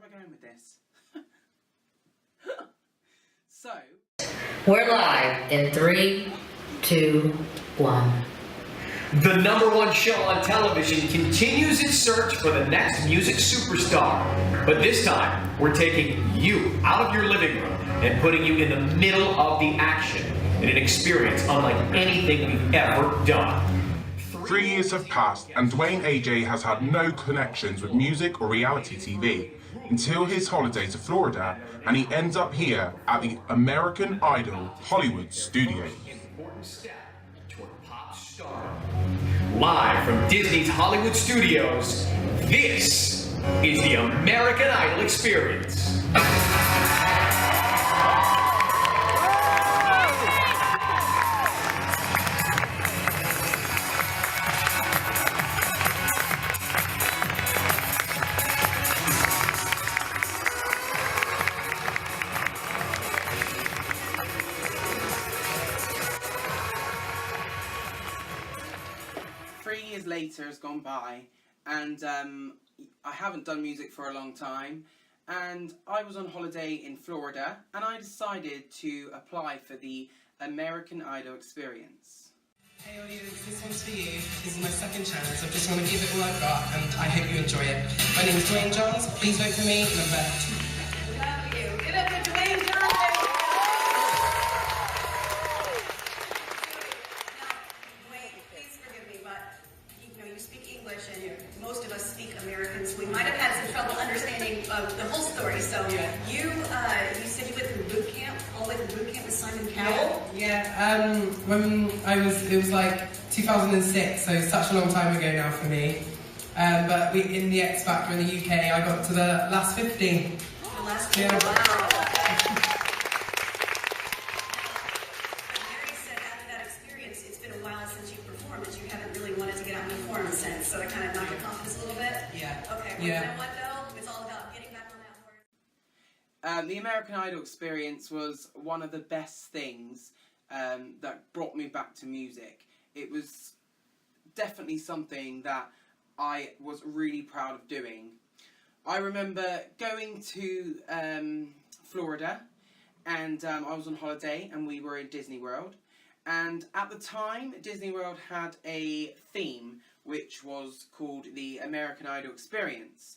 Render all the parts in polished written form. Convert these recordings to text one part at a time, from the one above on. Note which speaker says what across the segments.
Speaker 1: am I going with this? So...
Speaker 2: We're live in 3, 2, 1.
Speaker 3: The #1 show on television continues its search for the next music superstar. But this time, we're taking you out of your living room and putting you in the middle of the action in an experience unlike anything we've ever done.
Speaker 4: 3 years have passed and Duane AJ has had no connections with music or reality TV until his holiday to Florida, and he ends up here at the American Idol Hollywood studios.
Speaker 3: Important step toward pop stardom. Live from Disney's Hollywood studios, this is the American Idol experience.
Speaker 1: 3 years later has gone by, and I haven't done music for a long time, and I was on holiday in Florida, and I decided to apply for the American Idol experience.
Speaker 5: Hey audience, this one's for you. This is my second chance. I just want to give it all I've got, and I hope you enjoy it. My name's Duane Johns. Please vote for me, number 2.
Speaker 6: Love you. Give it up for Duane Johns. You speak English, and most of us speak American, so we might have had some trouble understanding the whole story. So you said you went through boot camp, all the way through boot camp with Simon Cowell?
Speaker 5: Yeah, when it was like 2006, so such a long time ago now for me. But in the X Factor in the UK, I got to the last 15.
Speaker 6: The last 15,
Speaker 5: yeah.
Speaker 6: Wow. Since, so it kind of knocked your confidence a little bit?
Speaker 5: Yeah.
Speaker 6: Okay, well, you know what though? It's all about getting back on that horse.
Speaker 1: The American Idol experience was one of the best things that brought me back to music. It was definitely something that I was really proud of doing. I remember going to Florida, and I was on holiday, and we were in Disney World. And at the time, Disney World had a theme which was called the American Idol Experience,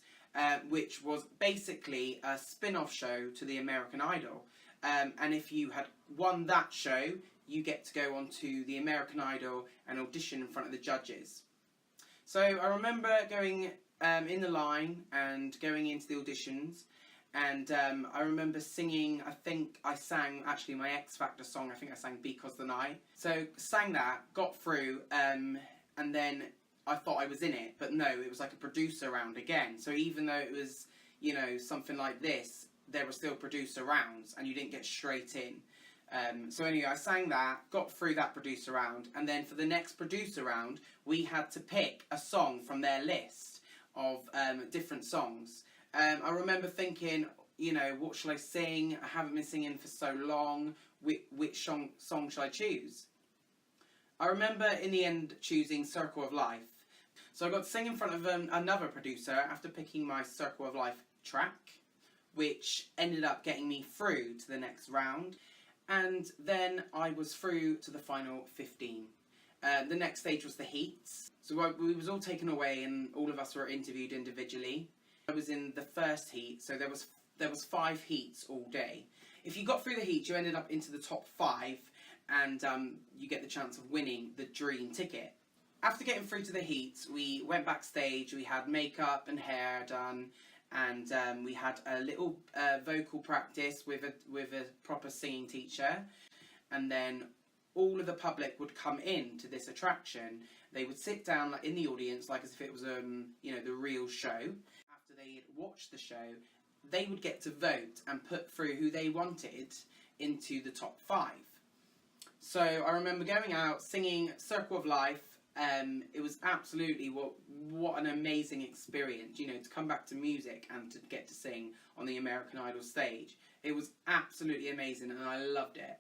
Speaker 1: which was basically a spin-off show to the American Idol. And if you had won that show, you get to go on to the American Idol and audition in front of the judges. So I remember going in the line and going into the auditions, and I remember singing, I think I sang actually my X Factor song, I think I sang Because the Night. So sang that, got through, and then I thought I was in it, but no, it was like a producer round again. So even though it was, you know, something like this, there were still producer rounds, and you didn't get straight in. So anyway, I sang that, got through that producer round, and then for the next producer round, we had to pick a song from their list of different songs. I remember thinking, you know, what shall I sing? I haven't been singing for so long. Which song shall I choose? I remember in the end choosing Circle of Life. So I got to sing in front of another producer after picking my Circle of Life track, which ended up getting me through to the next round. And then I was through to the final 15. The next stage was the heats. So we was all taken away, and all of us were interviewed individually. I was in the first heat, so there was 5 heats all day. If you got through the heats, you ended up into the top 5, and you get the chance of winning the dream ticket. After getting through to the heats, we went backstage, we had makeup and hair done, and we had a little vocal practice with a proper singing teacher, and then all of the public would come in to this attraction. They would sit down in the audience like as if it was you know, the real show. After they watched the show, they would get to vote and put through who they wanted into the top 5. So I remember going out singing Circle of Life. It was absolutely what an amazing experience, you know, to come back to music and to get to sing on the American Idol stage. It was absolutely amazing, and I loved it.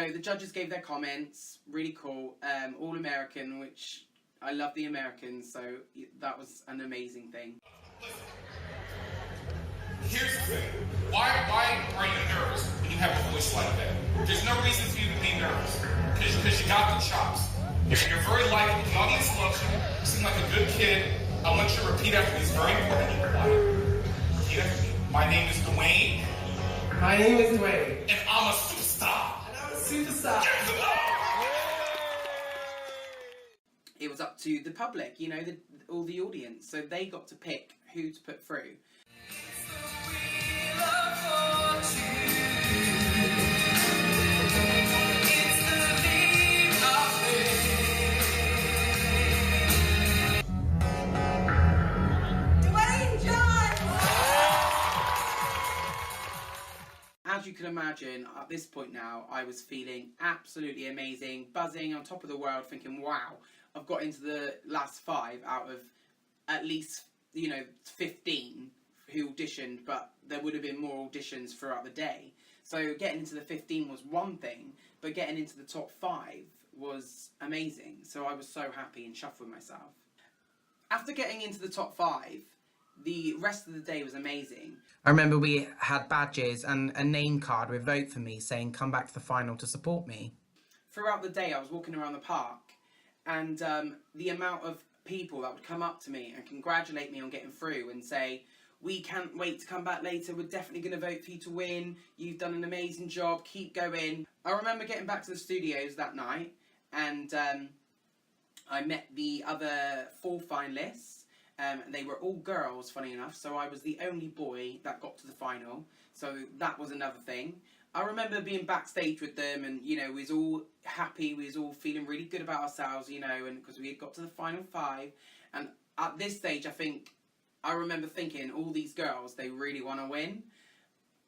Speaker 1: So the judges gave their comments, really cool, all American, which I love the Americans, so that was an amazing thing.
Speaker 7: Here's the thing. Why are you nervous when you have a voice like that? There's no reason for you to be nervous. Because you got the chops. You're very likable. The audience loves you. You seem like a good kid. I want you to repeat after me. It's very important you quiet. Repeat after me. My name is Duane.
Speaker 5: My name is Duane.
Speaker 7: And I'm a superstar.
Speaker 5: And I'm a superstar.
Speaker 1: It was up to the public, you know, all the audience, so they got to pick who to put through. As you can imagine, at this point now, I was feeling absolutely amazing, buzzing, on top of the world, thinking, wow, I've got into the last 5 out of at least, 15 who auditioned, but there would have been more auditions throughout the day. So getting into the 15 was one thing, but getting into the top 5 was amazing. So I was so happy and chuffed with myself. After getting into the top 5, the rest of the day was amazing. I remember we had badges and a name card with Vote For Me saying come back to the final to support me. Throughout the day I was walking around the park and the amount of people that would come up to me and congratulate me on getting through and say, we can't wait to come back later, we're definitely going to vote for you to win, you've done an amazing job, keep going. I remember getting back to the studios that night and I met the other 4 finalists. They were all girls, funny enough, so I was the only boy that got to the final, so that was another thing. I remember being backstage with them and, we was all happy, we was all feeling really good about ourselves, and because we had got to the final 5, and at this stage I remember thinking, all these girls, they really want to win.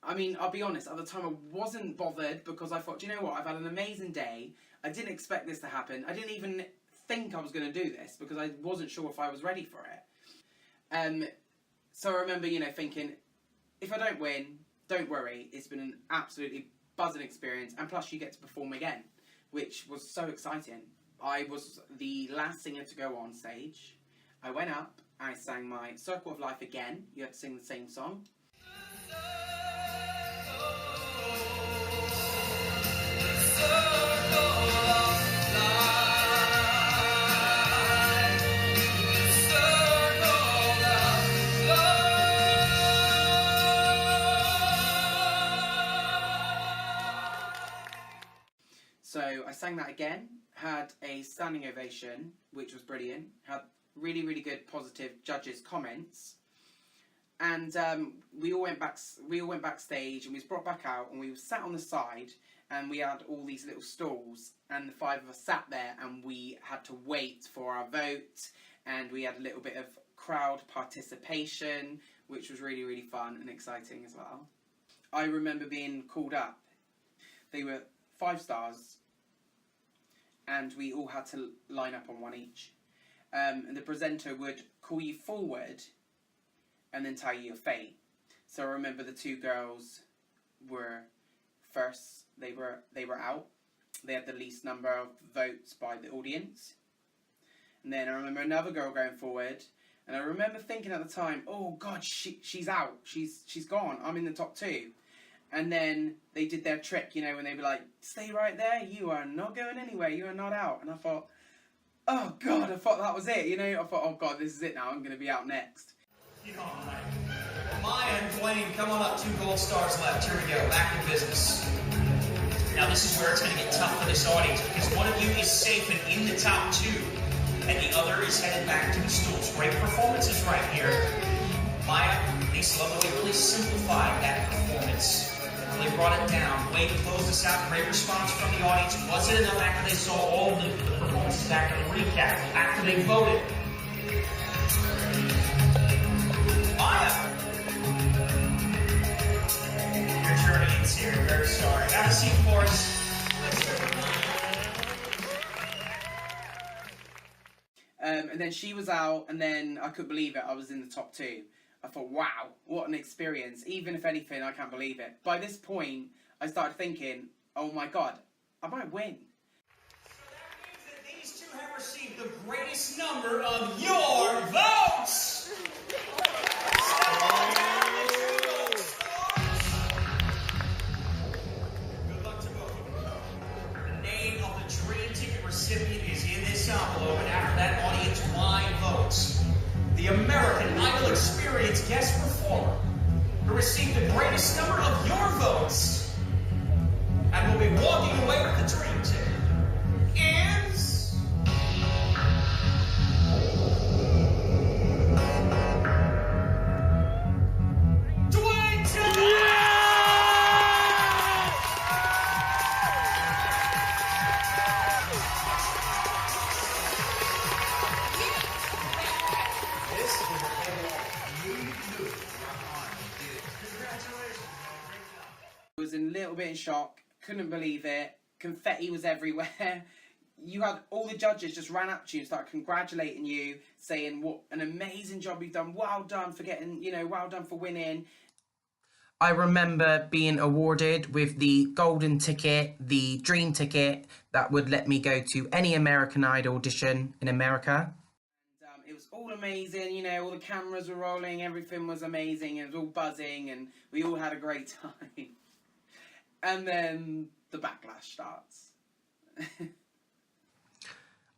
Speaker 1: I mean, I'll be honest, at the time I wasn't bothered because I thought, do you know what, I've had an amazing day, I didn't expect this to happen, I didn't even think I was going to do this because I wasn't sure if I was ready for it. So I remember, thinking, if I don't win, don't worry, it's been an absolutely buzzing experience, and plus you get to perform again, which was so exciting. I was the last singer to go on stage. I went up, I sang my Circle of Life again, you had to sing the same song. So I sang that again, had a standing ovation, which was brilliant, had really, really good positive judges' comments, and we all went backstage and we was brought back out and we were sat on the side and we had all these little stalls and the 5 of us sat there and we had to wait for our vote and we had a little bit of crowd participation, which was really, really fun and exciting as well. I remember being called up. They were 5 stars, and we all had to line up on one each. And the presenter would call you forward and then tell you your fate. So I remember the 2 girls were first, they were out. They had the least number of votes by the audience. And then I remember another girl going forward, and I remember thinking at the time, oh God, she's out, she's gone, I'm in the top 2. And then they did their trick, when they were like, stay right there, you are not going anywhere, you are not out. And I thought, oh God, I thought that was it, I thought, oh God, this is it now, I'm going to be out next.
Speaker 3: Maya and Duane, come on up, 2 gold stars left, here we go, back in business. Now this is where it's going to get tough for this audience, because one of you is safe and in the top 2, and the other is headed back to the stools. Great performances right here. Maya, Lisa Lovely really simplified that performance. Really brought it down. Way to close this out. Great response from the audience. Was it enough after they saw all of the performances after the recap, after they voted? Maya! Your journey ends here. Very sorry. Have a seat for us.
Speaker 1: And then she was out, and then I couldn't believe it, I was in the top 2. I thought, wow, what an experience. Even if anything, I can't believe it. By this point, I started thinking, oh my God, I might win.
Speaker 3: So that means that these two have received the greatest number of your votes! Step on down the two gold stars. Good luck to both of you. The name of the dream ticket recipient is in this envelope, and after that, audience-wide votes. The American Idol Experience guest performer who received the greatest number of your votes and will be walking away with the dream ticket is... Duane!
Speaker 1: I was a little bit in shock, couldn't believe it. Confetti was everywhere. You had all the judges just ran up to you and started congratulating you, saying what an amazing job you've done, well done for getting, well done for winning. I remember being awarded with the golden ticket, the dream ticket that would let me go to any American Idol audition in America. It was all amazing, all the cameras were rolling, everything was amazing, it was all buzzing, and we all had a great time. And then the backlash starts.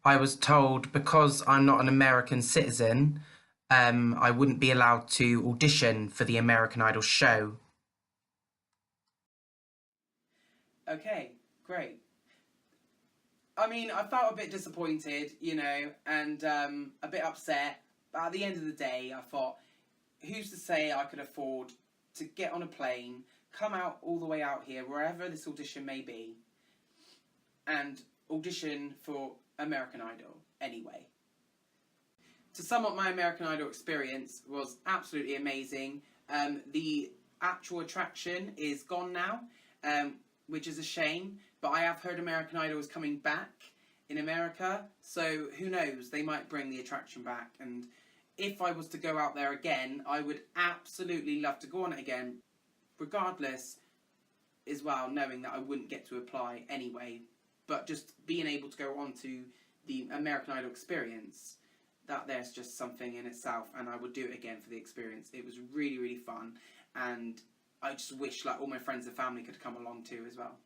Speaker 1: I was told because I'm not an American citizen, I wouldn't be allowed to audition for the American Idol show. Okay, great. I mean, I felt a bit disappointed, and a bit upset. But at the end of the day, I thought, who's to say I could afford to get on a plane, come out all the way out here, wherever this audition may be, and audition for American Idol anyway. To sum up, my American Idol experience was absolutely amazing. The actual attraction is gone now, which is a shame, but I have heard American Idol is coming back in America, so who knows, they might bring the attraction back, and if I was to go out there again, I would absolutely love to go on it again, regardless, as well, knowing that I wouldn't get to apply anyway, but just being able to go on to the American Idol experience, that there's just something in itself, and I would do it again for the experience. It was really, really fun, and I just wish all my friends and family could come along too as well.